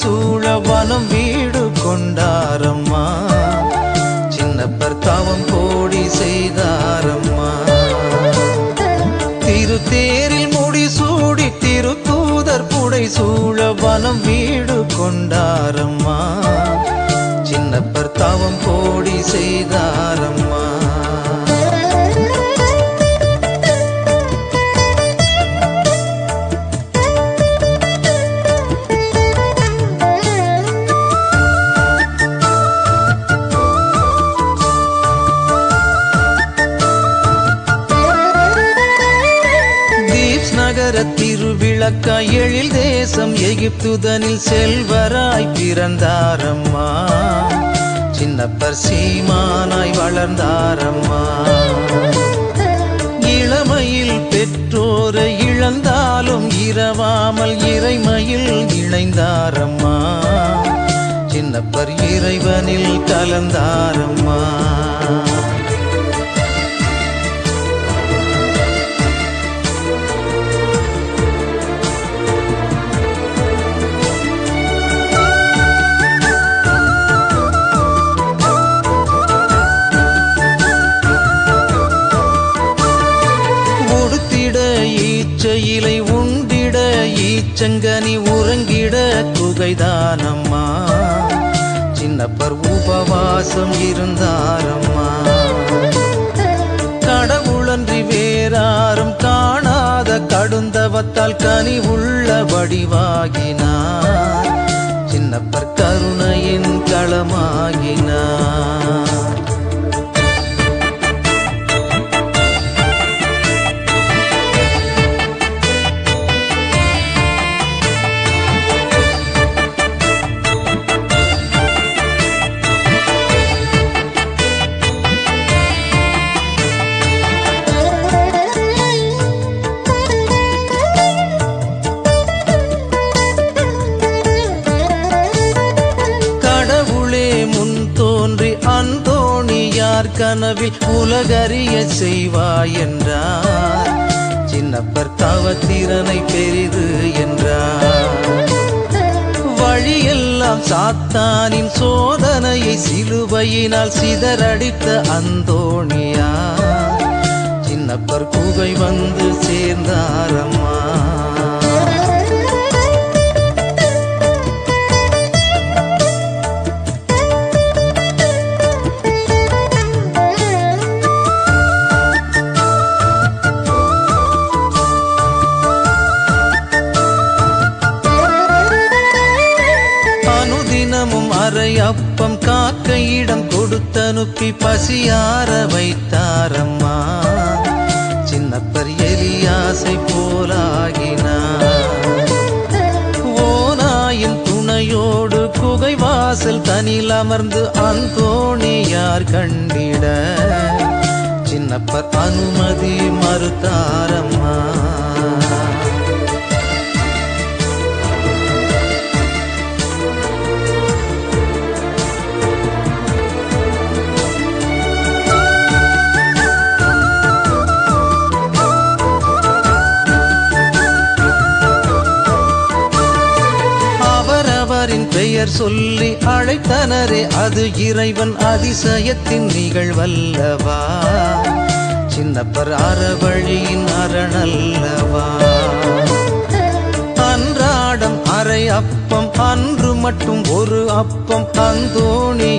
முடிசூழ வனம் வீடு கொண்டாரம்மா. சின்னப்பர் தவம் கோடி செய்தாரம்மா. திருத்தேரில் முடிசூடி திருத்தூதர் புடை சூழ வனம் வீடு கொண்டாரம்மா. சின்னப்பர் தவம் கோடி செய்தாரம்மா. நகர திருவிளக்காய் எழில் தேசம் எகிப்துதனில் செல்வராய் பிறந்தாரம்மா. சின்னப்பர் சீமானாய் வளர்ந்தாரம்மா. இளமையில் பெற்றோரை இழந்தாலும் இரவாமல் இறைமையில் இணைந்தாரம்மா. சின்னப்பர் இறைவனில் கலந்தாரம்மா. இலை உண்டிட ஈச்சங்கனி உறங்கிட குகைதானம்மா. சின்னப்பர் உபவாசம் இருந்தாரம்மா. கடவுளன்றி வேறாரும் காணாத கடுந்தவத்தால் கனி உள்ள வடிவாகினார். சின்னப்பர் கருணையின் களமாகினார். அந்தோணியார் கனவில் உலகறிய செய்வாய் என்றார். சின்னப்பர் தவத்திறனை பெரிது என்றார். வழியெல்லாம் சாத்தானின் சோதனையை சிலுவையினால் சிதறடித்த அந்தோணியார். சின்னப்பர் குகை வந்து சேர்ந்தாரம்மா. அரை அப்பம் காக்கையிடம் கொடுத்தனுப்பி பசியார வைத்தாரம்மா. சின்னப்பர் எலியாசை போலாகினார். ஓநாயின் துணையோடு குகை வாசல் தனில் அமர்ந்து அந்தோணியார் கண்டிட சின்னப்பர் அனுமதி மறுத்தாரம்மா. பெயர் சொல்லி அழைத்தனரே அது இறைவன் அதிசயத்தின் நிகழ்வல்லவா. சின்னப்பர் அறவழியின் அரணல்லவா. அன்றாடம் அரை அப்பம் அன்று மட்டும் ஒரு அப்பம் அந்தோணி